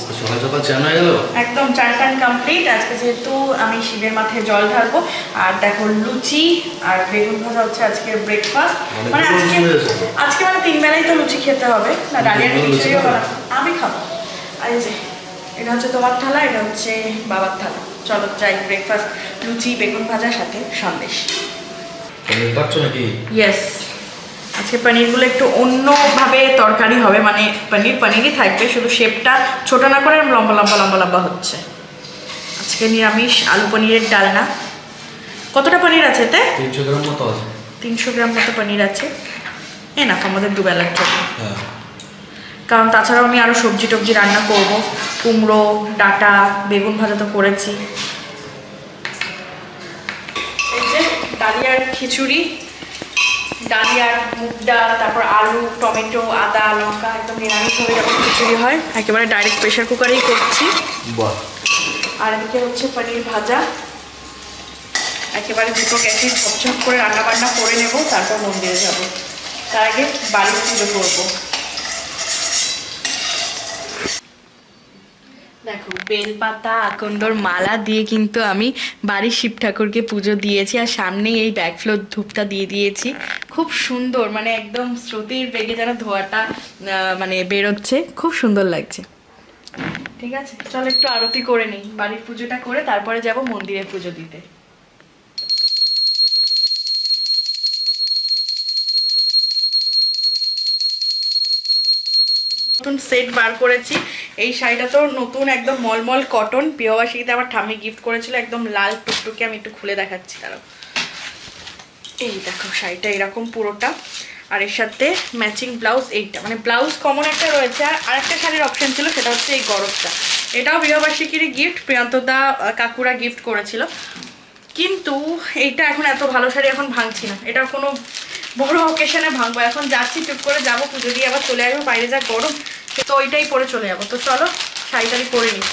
আজকে সকাল সকাল চান হয়ে গেল একদম চান টান কমপ্লিট। আজকে যেহেতু আমি শিবের মাথায় জল ঢালবো, আর দেখো লুচি আর বেগুন ভাজা হচ্ছে আজকের ব্রেকফাস্ট। মানে আজকে মানে 3 বেলাই তো লুচি খেতে হবে না, ডালিয়ার খিচুড়িও বানাবো, আমি খাবো। আর এই যে এটা হচ্ছে তোমার থালা, এটা হচ্ছে বাবার থালা। চলো যাই, ব্রেকফাস্ট লুচি বেগুন ভাজার সাথে সন্দেশ। পনির কাটছো নাকি? ইয়েস, আজকে পনিরগুলো একটু অন্যভাবে তরকারি হবে, মানে পনিরই থাকবে, শুধু শেপটা ছোট না করে লম্বা লম্বা লম্বা লম্বা হচ্ছে। আজকে নিরামিষ আলু পনিরের ডালনা। কতটা পনির আছে এতে? 300 গ্রাম মতো আছে। 300 গ্রাম মতো পনির আছে, না আমাদের দুবেলার জন্য। হ্যাঁ, কারণ তাছাড়াও আমি আরও সবজি টবজি রান্না করব, কুমড়ো ডাঁটা বেগুন ভাজা তো করেছি। এই যে ডালিয়ার খিচুড়ি, ডালিয়ার মুগ ডাল, তারপর আলু টমেটো আদা লঙ্কা, একদম নিরামিষভাবে যখন খিচুড়ি হয় একেবারে ডাইরেক্ট প্রেশার কুকারেই করছি। বাহ। আর এদিকে হচ্ছে পনির ভাজা, একেবারে দুটো গ্যাসে ঝপঝপ করে রান্না বান্না করে নেব, তারপর মন্দিরে যাব। তার আগে বাড়ির পুজো করবো। দেখো বেলপাতা আকন্দর মালা দিয়ে কিন্তু আমি বাড়ির শিব ঠাকুরকে পুজো দিয়েছি, আর সামনেই এই ব্যাকফ্লোর ধূপটা দিয়ে দিয়েছি। খুব সুন্দর, মানে একদম স্রোতের বেগে যেন ধোঁয়াটা মানে বেরোচ্ছে, খুব সুন্দর লাগছে। ঠিক আছে, চলো একটু আরতি করে নিই, বাড়ির পুজোটা করে তারপরে যাব মন্দিরে পুজো দিতে। নতুন সেট বার করেছি, এই শাড়িটা তো নতুন একদম মলমল কটন, বিবাহবার্ষিকীতে আমার ঠাম্মি গিফট করেছিল, একদম লাল টুকটুকে। আমি একটু খুলে দেখাচ্ছি তারাও। এই দেখো শাড়িটা এরকম পুরোটা, আর এর সাথে ম্যাচিং ব্লাউজ। এইটা মানে ব্লাউজ কমন একটা রয়েছে, আর আরেকটা শাড়ির অপশন ছিল, সেটা হচ্ছে এই গরবটা। এটাও বিবাহবার্ষিকীরই গিফট, প্রিয়ন্তদা কাকুরা গিফট করেছিল। কিন্তু এইটা এখন এত ভালো শাড়ি এখন ভাঙছি না, এটা কোনো বড় অকেশনে ভাঙবো। এখন যাচ্ছি, চুপ করে যাবো, পুজো দিয়ে আবার চলে আসবো, বাইরে যা গরম, তো ওইটাই পরে চলে যাবো। তো চলো শাড়িটারি পরে নিই।